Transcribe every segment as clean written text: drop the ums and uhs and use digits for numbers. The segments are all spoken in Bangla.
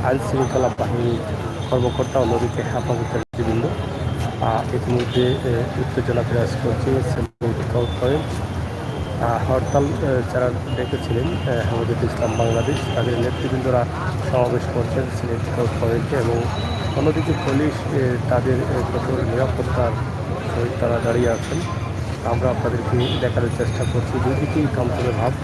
আইন শৃঙ্খলা বাহিনী কর্মকর্তা ও নদীতে হেফাজতের বিভিন্ন ইতিমধ্যে উত্তেজনা বিরাজ করছে। হরতাল যারা ডেকেছিলেন হেফাজত ইসলাম বাংলাদেশ, তাদের নেতৃবৃন্দরা সমাবেশ করছেন সিলেট স্কাউট পয়েন্টে, এবং অন্যদিকে পুলিশ তাদের কঠোর নিরাপত্তার সহিত তারা দাঁড়িয়ে আছেন। আমরা আপনাদেরকে দেখানোর চেষ্টা করছি দুই দিকেই থমথমে ভাব।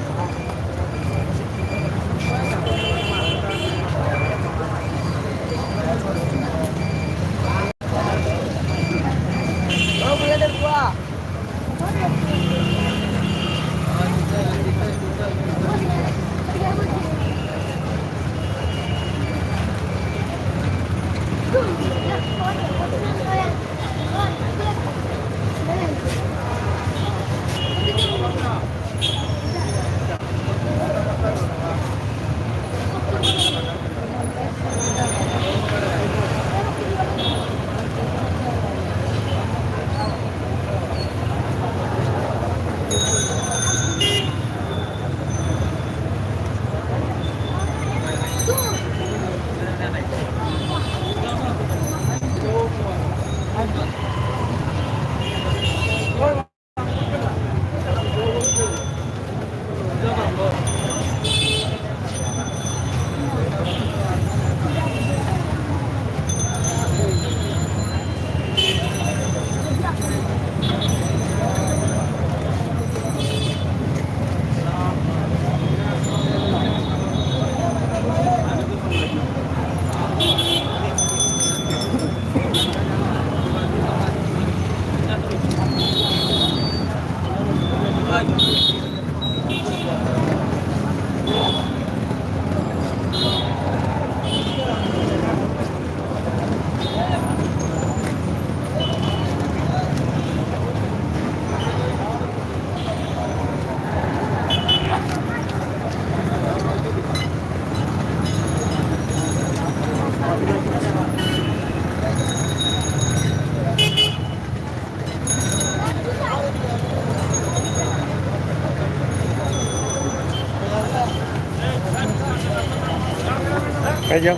এই যাও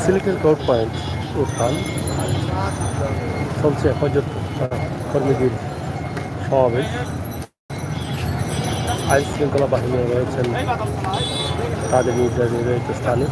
সিলেটের স্কাউট পয়েন্ট উত্থান চলছে হেফাজত কর্মীদের সমাবেশ। আইন শৃঙ্খলা বাহিনী রয়েছেন তাদের নির্ধারিত স্থানে।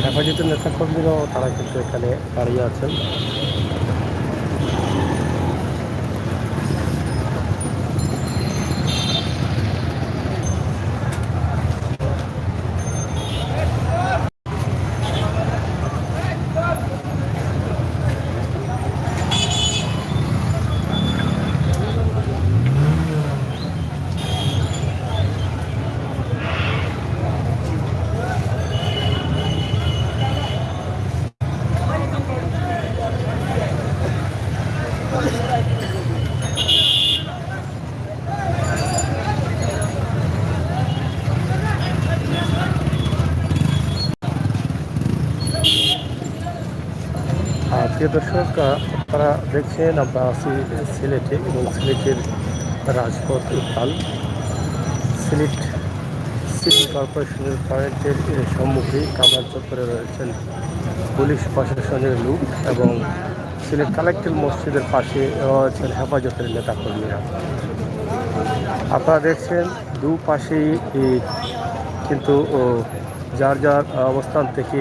হেফাজতের নেতাকর্মীরাও তারা কিন্তু এখানে দাঁড়িয়ে আছেন। প্রিয় দর্শক, আপনারা দেখছেন আমরা আছি সিলেটে, এবং সিলেটের রাজপথ উত্তাল। সিলেট সিটি কর্পোরেশনের পয়েন্টের সম্মুখে কামার চত্বরে রয়েছেন পুলিশ প্রশাসনের লোক এবং সিলেট কালেক্টর মসজিদের পাশে রয়েছেন হেফাজতের নেতাকর্মীরা। আপনারা দেখছেন দুপাশেই কিন্তু যার যার অবস্থান থেকে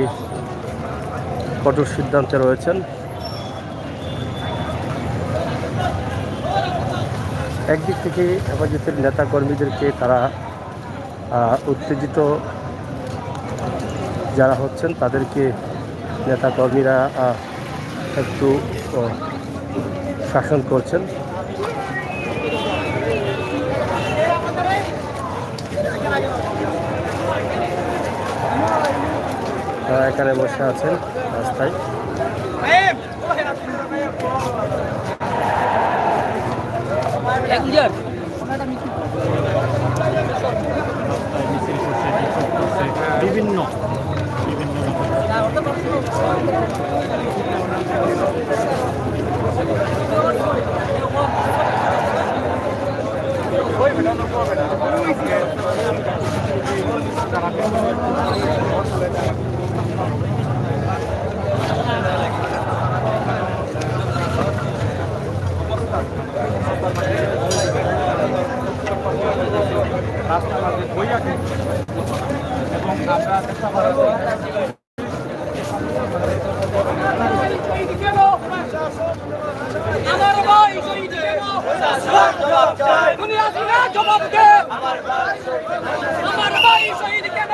কঠোর সিদ্ধান্তে রয়েছেন। একদিক থেকে হেফাজতের নেতাকর্মীদেরকে তারা উত্তেজিত যারা হচ্ছেন তাদেরকে নেতাকর্মীরা একটু শাসন করছেন। এখানে বসে আছেন রাস্তায়। বিভিন্ন এবং আমরা চেষ্টা করব আমার ভাই শহীদ দুনিয়া থেকে জবাব দে। আমার ভাই শহীদ কেন?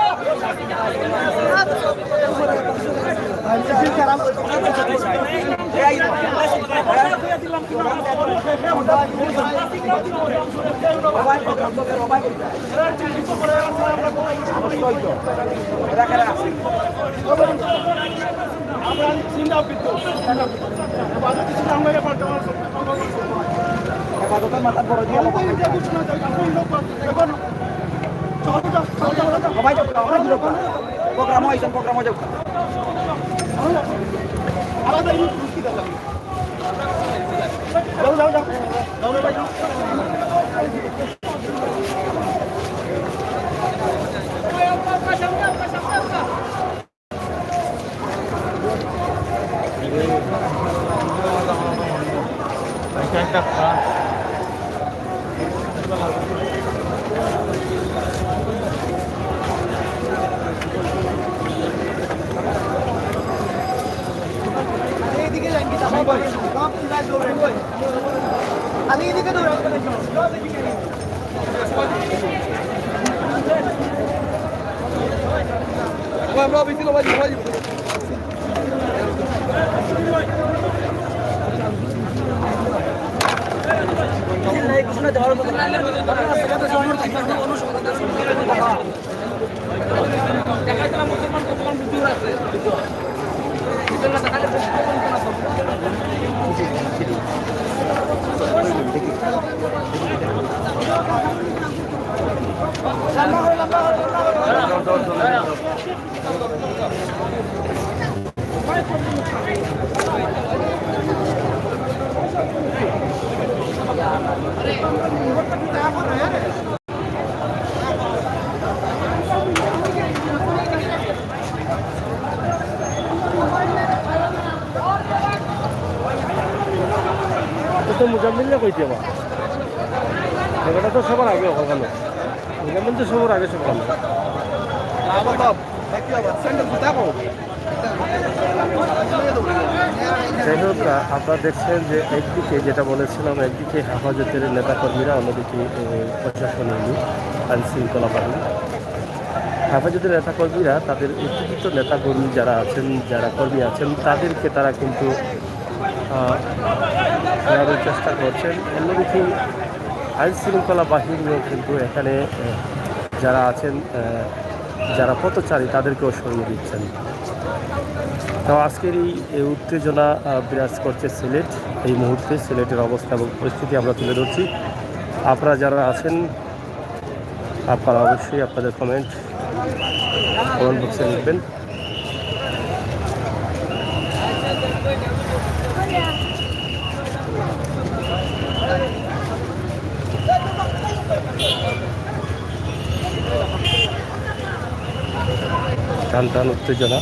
তো মুজাম্মিল্লা কইতে আমার এটা তো সবার আগে ওখানে মুজাম্মিল তো সবার আগে সব কালো। যাই হোক, আপনারা দেখছেন যে একদিকে যেটা বলেছিলাম, একদিকে হেফাজতের নেতাকর্মীরা, অন্যদিকে প্রশাসনের আইন শৃঙ্খলা বাহিনী। হেফাজতের নেতাকর্মীরা তাদের উত্তেজিত নেতাকর্মী যারা আছেন, যারা কর্মী আছেন, তাদেরকে তারা কিন্তু ফেরানোর চেষ্টা করছেন। অন্যদিকে আইন শৃঙ্খলা বাহিনীও কিন্তু এখানে যারা আছেন, যারা পথচারী, তাদেরকেও সরিয়ে দিচ্ছেন। তো আজকের এই উত্তেজনা বিরাজ করছে সিলেট। এই মুহূর্তে সিলেটের অবস্থা এবং পরিস্থিতি আমরা তুলে ধরছি। আপনারা যারা আছেন আপনারা অবশ্যই আপনাদের কমেন্ট বক্সে লিখবেন। টান টান উত্তেজনা।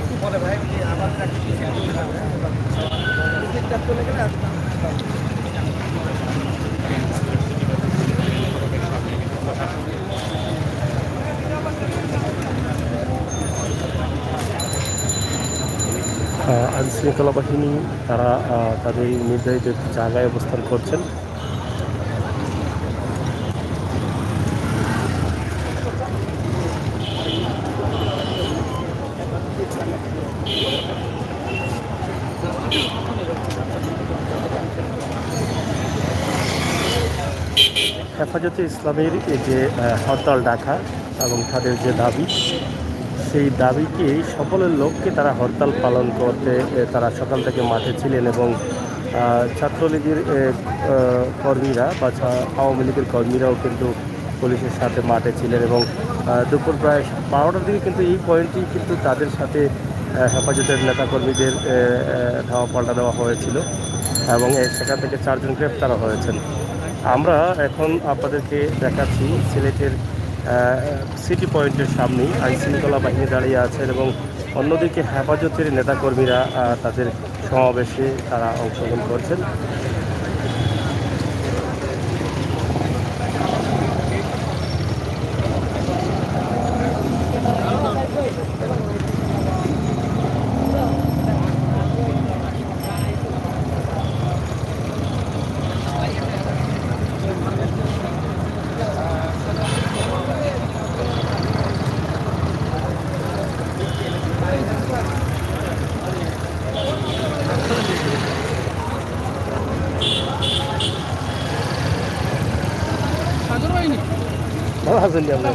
একটু পরে ভাই আমাদের একটা টিকিটটা চলে গেলে আইনশৃঙ্খলা বাহিনী তারা তাদের নির্ধারিত একটি জায়গায় অবস্থান করছেন। হেফাজতে ইসলামের এই যে হরতাল ডাকা এবং তাদের যে দাবি, সেই দাবিকে সকলের লোককে তারা হরতাল পালন করতে তারা সকাল থেকে মাঠে ছিলেন এবং ছাত্রলীগের কর্মীরা বা আওয়ামী লীগের কর্মীরাও কিন্তু পুলিশের সাথে মাঠে ছিলেন এবং দুপুর প্রায় 12টার দিকে কিন্তু এই পয়েন্টটি কিন্তু তাদের সাথে হেফাজতের নেতাকর্মীদের ধাওয়া পাল্টা দেওয়া হয়েছিল এবং সেখান থেকে 4 জন গ্রেপ্তার হয়েছেন। আমরা এখন আপনাদেরকে দেখাচ্ছি সিলেটের সিটি পয়েন্টের সামনেই আইনশৃঙ্খলা বাহিনী দাঁড়িয়ে আছেন এবং অন্যদিকে হেফাজতের নেতাকর্মীরা তাদের সমাবেশে তারা অংশগ্রহণ করছেন। ভালো আছেন আপনি?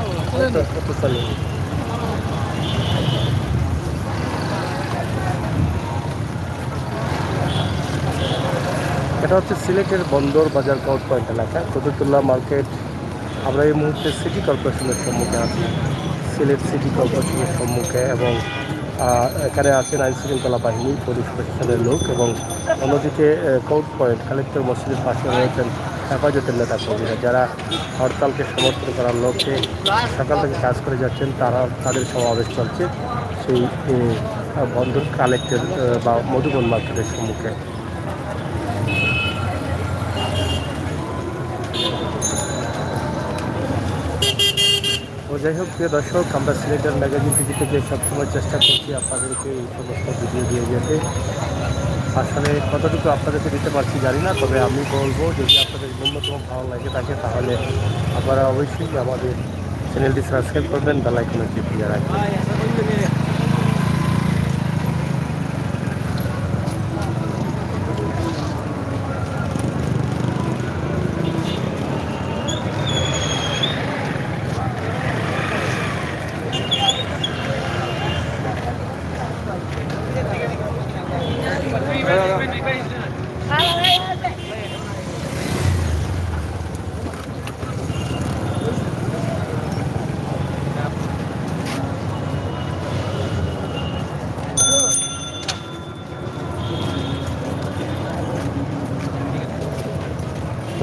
এটা হচ্ছে সিলেটের বন্দর বাজার কাউট পয়েন্ট এলাকা, কদরতুল্লাহ মার্কেট। আমরা এই মুহূর্তে সিটি কর্পোরেশনের সম্মুখে আছি, সিলেট সিটি কর্পোরেশনের সম্মুখে, এবং এখানে আছেন আইনশৃঙ্খলা বাহিনী, পুলিশ প্রশাসনের লোক, এবং অন্যদিকে কাউট পয়েন্ট কালেক্টর মসজিদের পাশে রয়েছেন হেফাজতের নেতাকর্মীরা, যারা হরতালকে সমর্থন করার লক্ষ্যে সকাল থেকে কাজ করে যাচ্ছেন। তাদের সমাবেশ চলছে সেই বন্দর কালেক্টর বা মধুবন মার্কেটের সম্মুখে। ও যাই হোক, প্রিয় দর্শক, আমরা সিলেটের ম্যাগাজিন টিভি থেকে সবসময় চেষ্টা করছি আপনাদেরকে এই সমস্ত ভিডিও দিয়ে যেতে। আসলে কতটুকু আপনাদেরকে দিতে পারছি জানি না, তবে আমি বলবো যদি আপনাদের ন্যূনতম ভালো লাগে থাকে তাহলে আপনারা অবশ্যই আমাদের চ্যানেলটি সাবস্ক্রাইব করবেন, বেল আইকনে ক্লিক দিয়ে রাখবেন।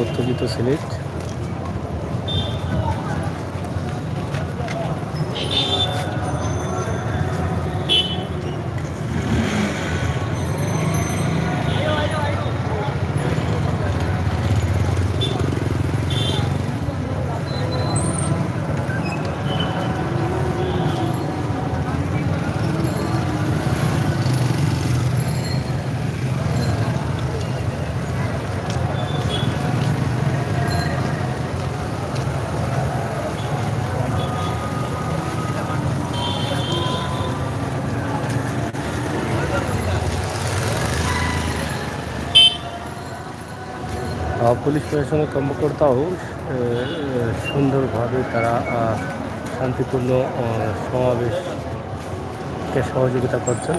উত্তেজিত সিলেট। পুলিশ প্রশাসনের কর্মকর্তাও সুন্দরভাবে তারা শান্তিপূর্ণ সমাবেশকে সহযোগিতা করছেন।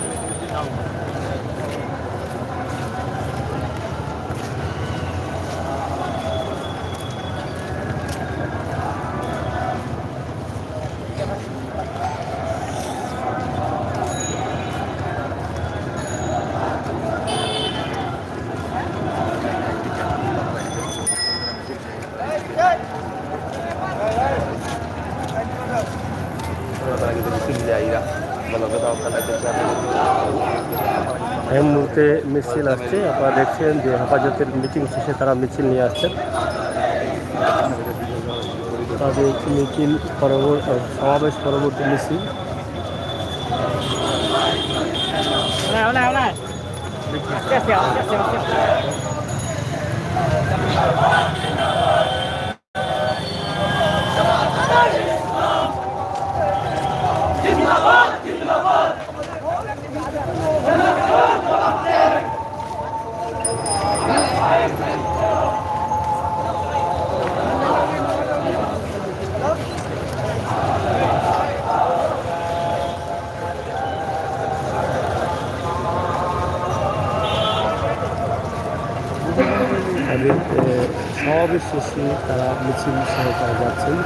Ahí এই মুহূর্তে মিছিল আসছে, আপনারা দেখছেন যে হেফাজতের মিটিং শেষে তারা মিছিল নিয়ে আসছেন। তাদের মিছিল সমাবেশ পরবর্তী মিছিল। তাদের সমাবেশ শেষে তারা মিছিল সহকারে যাচ্ছেন।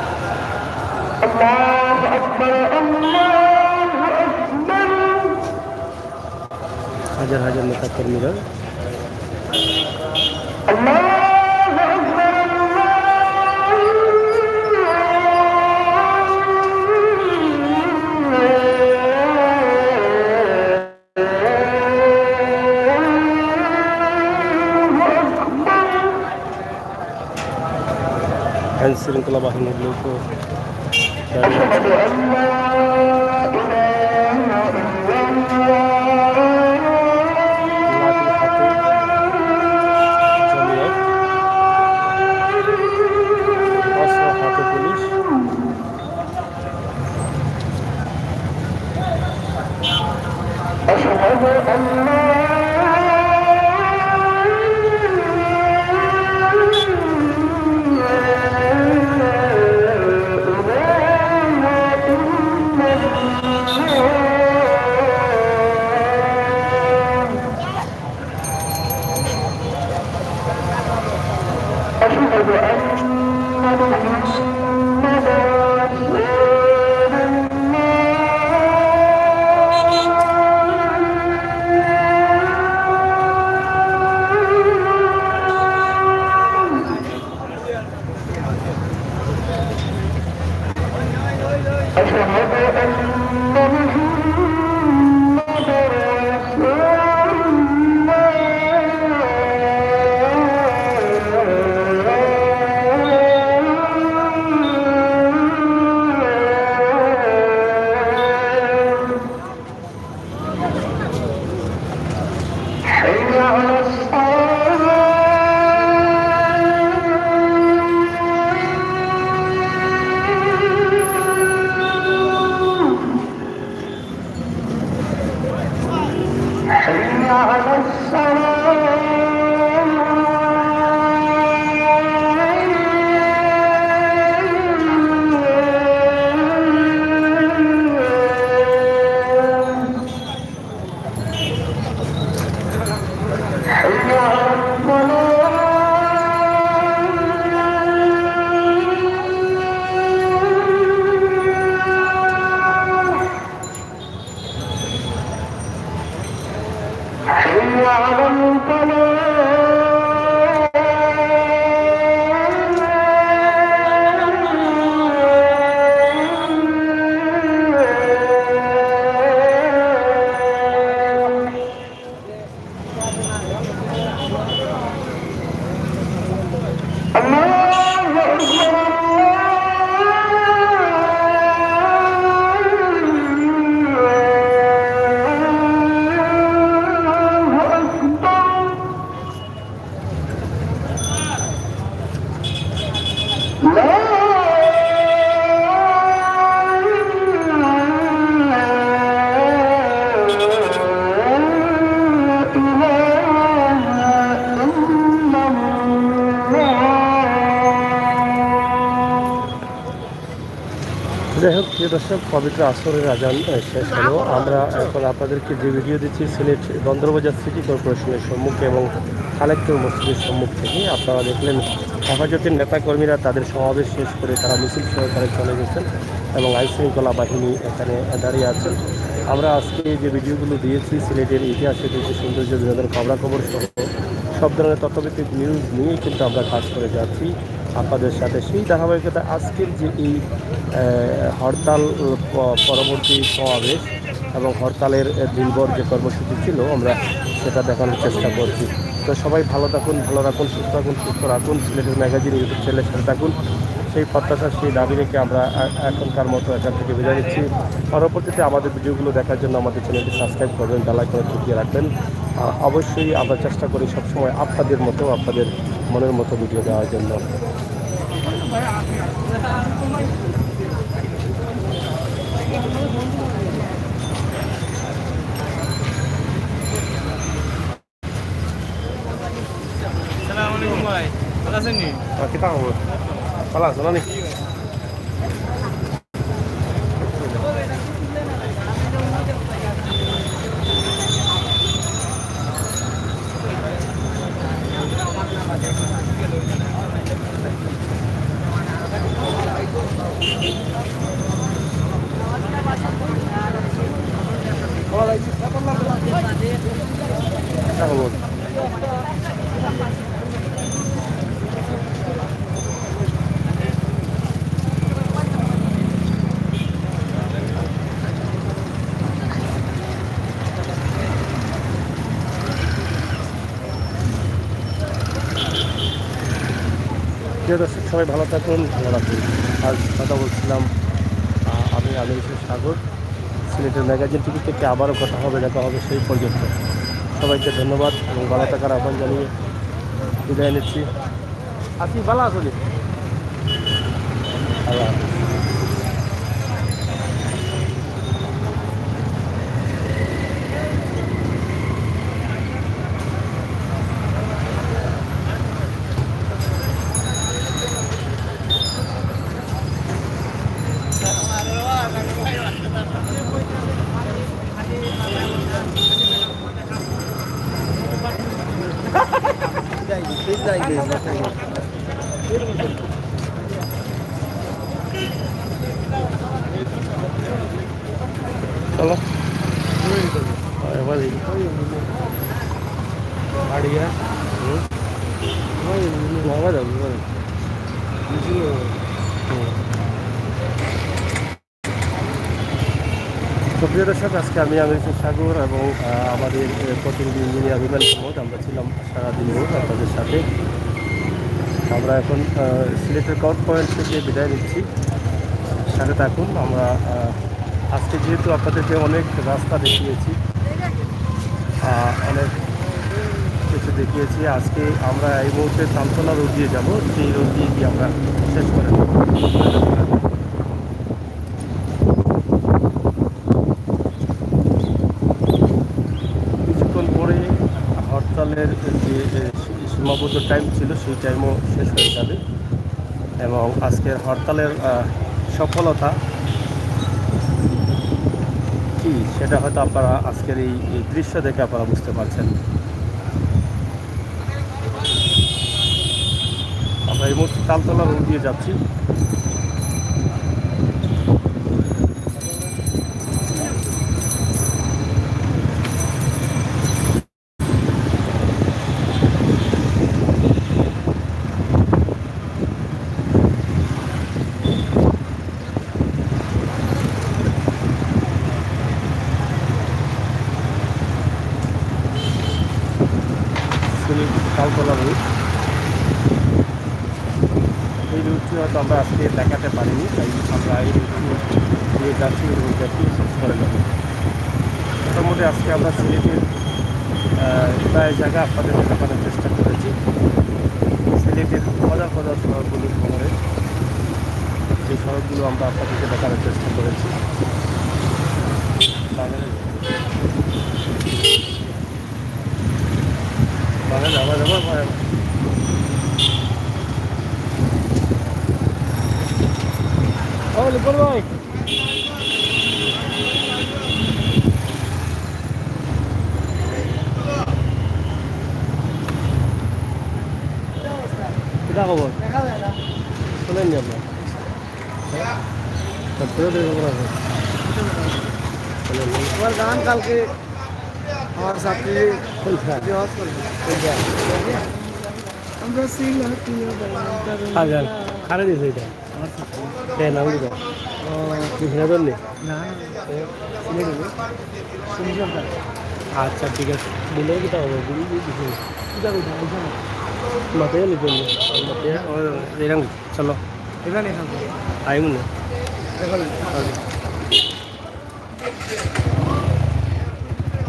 হাজার হাজার নেতা কর্মীরা আইন শৃঙ্খলা বাহিনীর লোক হাতে পুলিশ। যাই হোক, প্রিয় দর্শক, পবিত্র আসরের আজান শেষ হলো। আমরা এখন আপনাদেরকে যে ভিডিও দিচ্ছি সিলেট বন্দরবাজার সিটি কর্পোরেশনের সম্মুখে এবং কালেক্টর মসজিদের সম্মুখ থেকে। আপনারা দেখলেন হেফাজতের নেতাকর্মীরা তাদের সমাবেশ শেষ করে তারা মিছিল সহকারে চলে গেছেন এবং আইনশৃঙ্খলা বাহিনী এখানে দাঁড়িয়ে আছেন। আমরা আজকে যে ভিডিওগুলো দিয়েছি সিলেটের ইতিহাসে যে সৌন্দর্য, বিনোদন, খবরাখবর সহ সব ধরনের তথ্যভিত্তিক নিউজ নিয়েই কিন্তু আমরা কাজ করে যাচ্ছি আপনাদের সাথে। সেই ধারাবাহিকতা আজকের যে এই হরতাল পরবর্তী সমাবেশ, এবং হরতালের দিনভর যে কর্মসূচি ছিল আমরা সেটা দেখানোর চেষ্টা করছি। তো সবাই ভালো থাকুন, ভালো রাখুন, সুস্থ রাখুন, সিলেটের ম্যাগাজিন ইউটিউব চ্যানেলের সাথে থাকুন। সেই প্রত্যাশা, সেই দাবি রেখে আমরা এখনকার মতো এখান থেকে বিদায় নিচ্ছি। পরবর্তীতে আমাদের ভিডিওগুলো দেখার জন্য আমাদের চ্যানেলটি সাবস্ক্রাইব করবেন, বেল আইকনে টিপিয়ে রাখবেন। অবশ্যই আমরা চেষ্টা করি সবসময় আপনাদের মতো, আপনাদের মনের মতো ভিডিও দেওয়ার জন্য। আসসালামু আলাইকুম ভাই, ভালো আছেন নি? kita ngomong salah sana nih. Kita ngomong. প্রিয় দর্শক, সবাই ভালো থাকুন, ভালো রাখুন। আজ কথা বলছিলাম আমি আমির সাগর। সিলেটের ম্যাগাজিন টিভি থেকে আবারও কথা হবে, দেখা হবে সেই পর্যন্ত। সবাইকে ধন্যবাদ এবং ভালো থাকার আহ্বান জানিয়ে বিদায় নিচ্ছি। আপনি ভালো আসুন। আল্লাহ হাফেজ। चलो बढ़िया প্রিয় দর্শক, আজকে আমি সাগর এবং আমাদের প্রতিনিধি ইঞ্জিনিয়ার রুবেল আহমদ, আমরা ছিলাম সারাদিন আপনাদের সাথে। আমরা এখন সিলেটের কাউট পয়েন্ট থেকে বিদায় নিচ্ছি, সাথে থাকুন। আমরা আজকে যেহেতু আপনাদেরকে অনেক রাস্তা দেখিয়েছি, অনেক কিছু দেখিয়েছি, আজকে আমরা এই মুহূর্তে তালতলা রোড দিয়ে যাবো। সেই রোড দিয়ে গিয়ে আমরা শেষ করে দেব। কিছুক্ষণ পরে হরতালের যে সীমাবদ্ধ টাইম ছিল সেই টাইমও শেষ হয়ে যাবে এবং আজকের হরতালের সফলতা কি সেটা হয়তো আপনারা আজকের এই দৃশ্য দেখে আপনারা বুঝতে পারছেন। আমরা এই মুহূর্তে তালতলা রোড দিয়ে যাচ্ছি। তালতলা রোড, এই রুটটি হয়তো আমরা আজকে দেখাতে পারিনি, তাই আমরা এই রুটটি দিয়ে যাচ্ছি, এই রুটটি শেষ করে দেবো। মোটামুটি আজকে আমরা সিলেটের প্রায় জায়গা আপনাদের দেখানোর চেষ্টা করেছি। সিলেটের খোঁজা শহরগুলো শহরে এই সড়কগুলো আমরা আপনাদেরকে দেখানোর চেষ্টা করেছি। লিপন ভাই, কিটা খবর শোনেননি আপনার? আমার গান কালকে আমার ছাত্রী আমরা খারে দিয়েছে এটা নাম দিতে কি হিরাদল নেই? না সিলেটে সুন্দর আচ্ছা ঠিক আছে বলে কি তাও বুঝি বুঝি কি যাবে এখানে মাথায় নি বললি মাথায় এরকম চলো এখানে এখানে আইম না দেখাবেন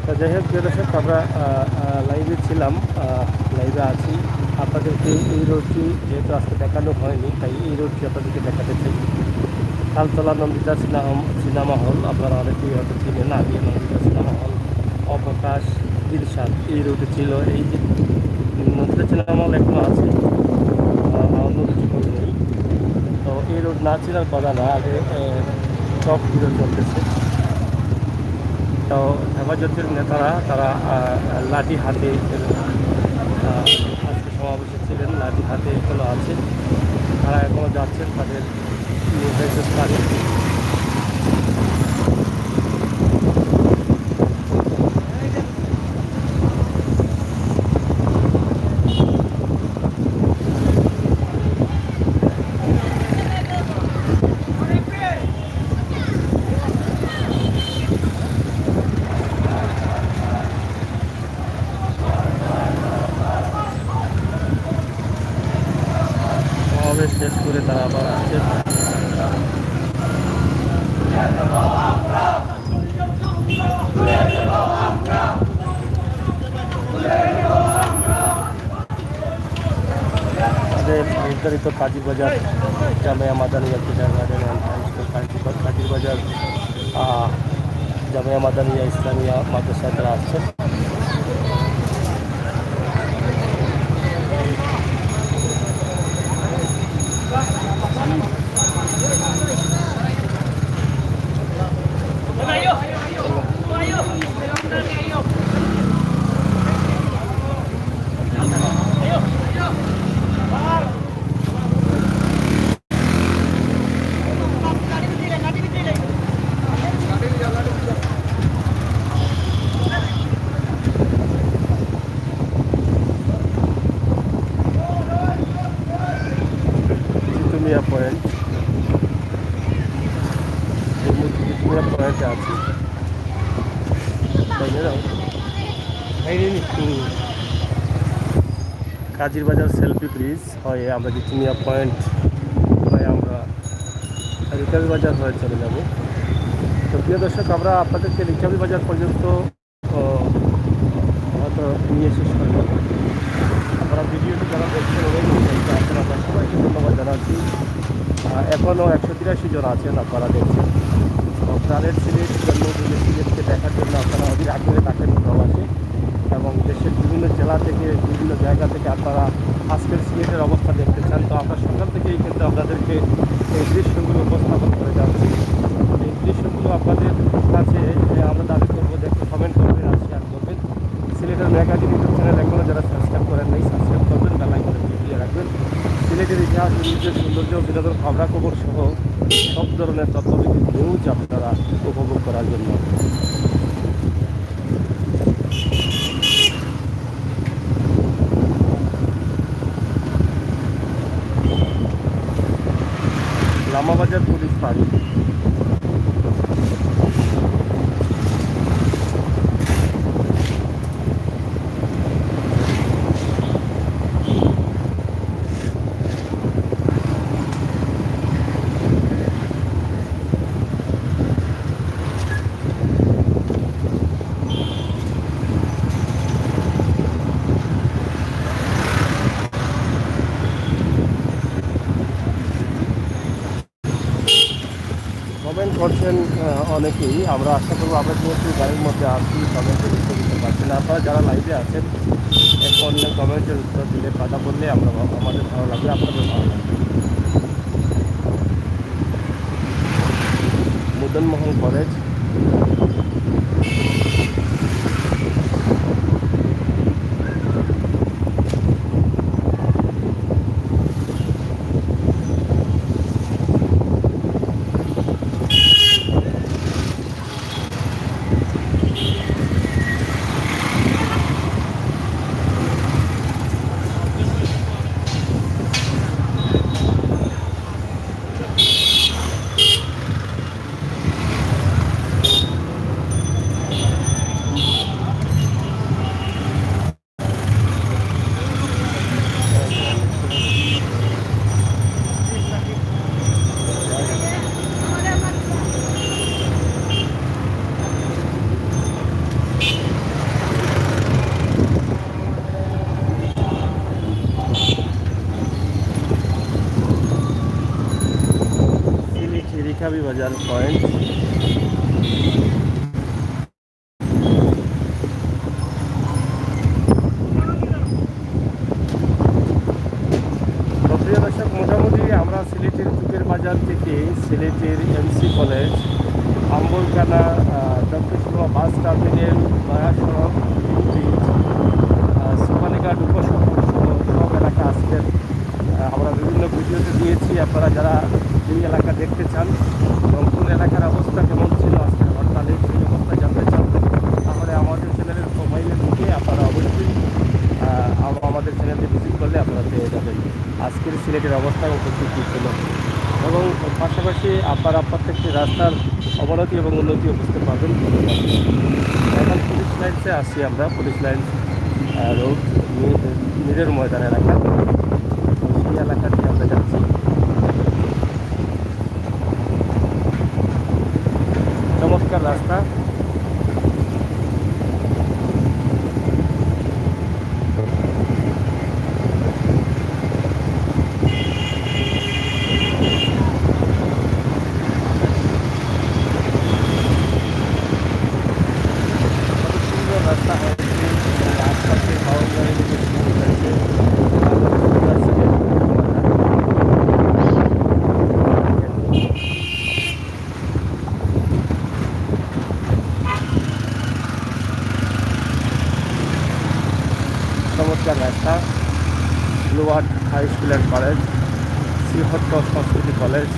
তো যাই হোক প্রিয় দর্শক আমরা লাইভে ছিলাম লাইভে আছি আপনাদেরকে এই রোডটি যেহেতু আজকে দেখানো হয়নি তাই এই রোডটি আপনাদেরকে দেখাতে চাই তালতলা নন্দিতা সিনেমা হল আপনারা অনেকেই হয়তো চিনেন আগে নন্দিতা সিনেমা হল অবকাশ দিলশাদ এই রোডে ছিল এই যে নন্দিতা সিনেমা হল এখনও আছে অন্য কিছু করে নেই তো এই রোড না চিনার কথা না আগে চক ভিড় চলতেছে তো হেফাজতের নেতারা তারা লাঠি হাতে আজকে সমাবেশে ছিলেন লাঠি হাতে এখনো আছে তারা এখনও যাচ্ছেন তাদের নির্ধারিত স্থানে সমাবেশ শেষ করে তারা আবার আসছেন তাদের নির্ধারিত Kazibazar Jamia Madania kindergarten and high school Kazibazar Jamia Madania Islamia মাদ্রাসায় তারা আসছেন জিতুমিয়া পয়েন্ট এই মুহূর্তে জিতুমিয়া পয়েন্টে আছি তাই না কাজীর বাজার সেলফি ব্রিজ হয়ে আমরা জিতুমিয়া পয়েন্ট হয়ে আমরা রিকাবি বাজার হয়ে চলে যাব তো প্রিয় দর্শক আমরা আপনাদেরকে রিকাবি বাজার পর্যন্ত হয়তো নিয়ে শেষ করব আপনারা ভিডিওটি যারা দেখছেন আপনারা সবাইকে ধন্যবাদ জানাচ্ছি এখনও 183 জন আছেন আপনারা দেখছেন প্রাণের সিলেট জন্মভূমি সিলেটকে দেখার জন্য আপনারা অধীর আগ্রহে থাকেন প্রবাসে এবং দেশের বিভিন্ন জেলা থেকে বিভিন্ন জায়গা থেকে আপনারা আজকের সিলেটের অবস্থা দেখতে চান তো আমরা সকাল থেকেই কিন্তু আপনাদেরকে এই দৃশ্যগুলো উপস্থাপন করে যাচ্ছি এই দৃশ্যগুলো আপনাদের কাছে আমরা দাবি করবো দেখতে কমেন্ট করবেন আর শেয়ার করবেন সিলেটের মেগাজিন ইউটিউব চ্যানেল এখনও যারা সাবস্ক্রাইব করেন নাই সাবস্ক্রাইব করবেন বেল আইকনে টিপিয়ে রাখবেন সিলেটের ইতিহাস ঐতিহ্য সৌন্দর্য বিনোদন খবরাখবর সহ সব ধরনের তথ্যভিত্তিক নিউজ আপনারা উপভোগ করার জন্য লামাবাজার পুলিশ ফাঁড়ি কমেন্ট করছেন অনেকেই আমরা আশা করবো আমরা যেহেতু গাড়ির মধ্যে আসি কমেন্টের উত্তর দিতে পারছি না আপনারা যারা লাইভে আছেন এখন কমেন্টের উত্তর দিলে কথা বললে আমরা আমাদের ভালো লাগবে আপনাদের ভালো লাগবে মদনমোহন কলেজ গোলাপী বাজার পয়েন্ট। তো প্রিয় দর্শক, মোটামুটি আমরা সিলেটের যুগের বাজার থেকে সিলেটের M C college, Ambarkhana, Dakshinsima bus terminal, Naya Sarak, bridge, সোপানিঘাট উপশহর সব এলাকা আজকের আমরা বিভিন্ন ভিডিওতে দিয়েছি। আপনারা যারা এই এলাকা দেখতে চান এবং কোন এলাকার অবস্থা কেমন ছিল আজকের হরতালে সেই অবস্থা জানতে চান, তাহলে আমাদের চ্যানেলের প্রোফাইলে ঢুকে আপনারা অবশ্যই আমাদের চ্যানেলটি ভিজিট করলে আপনারা পেয়ে যাবেন আজকের সিলেটের অবস্থা উপস্থিত কী ছিল, এবং পাশাপাশি আপনারা প্রত্যেকটি রাস্তার অবনতি এবং উন্নতিও বুঝতে পারবেন। এখন পুলিশ লাইন্সে আসি আমরা, পুলিশ লাইন্স রোড মিরের ময়দান এলাকা, সেই এলাকা দিয়ে আমরা যাচ্ছি। চমৎকার রাস্তা, সুন্দর রাস্তা হয়েছে, আশপাশে বাউন্ডারি থেকে শুরু হয়েছে। চমৎকার রাস্তা, Bluebird high school and college, Srihatta Sanskriti college,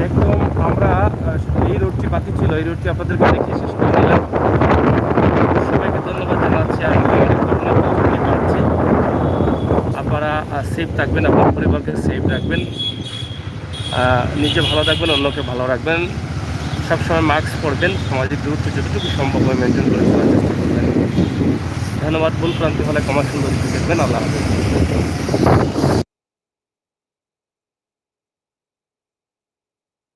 একদম আমরা এই রোডটি বাকি ছিল, এই রোডটি আপনাদেরকে দেখিয়ে শেষ করে দিলাম। সবাইকে ধন্যবাদ জানাচ্ছি। আমি অনেক ঘটনা পাচ্ছি। আপনারা সেফ থাকবেন, আপনার পরিবারকে সেফ রাখবেন, নিজে ভালো থাকবেন, অন্যকে ভালো রাখবেন, সবসময় মাস্ক পরবেন, সামাজিক দূরত্ব যতটুকু সম্ভব হয় মেনটেন করে চলার চেষ্টা করবেন। ধন্যবাদ। ভুল ক্রান্তি হলে ক্ষমা সুন্দর দেখবেন। আল্লাহ হাফেজ।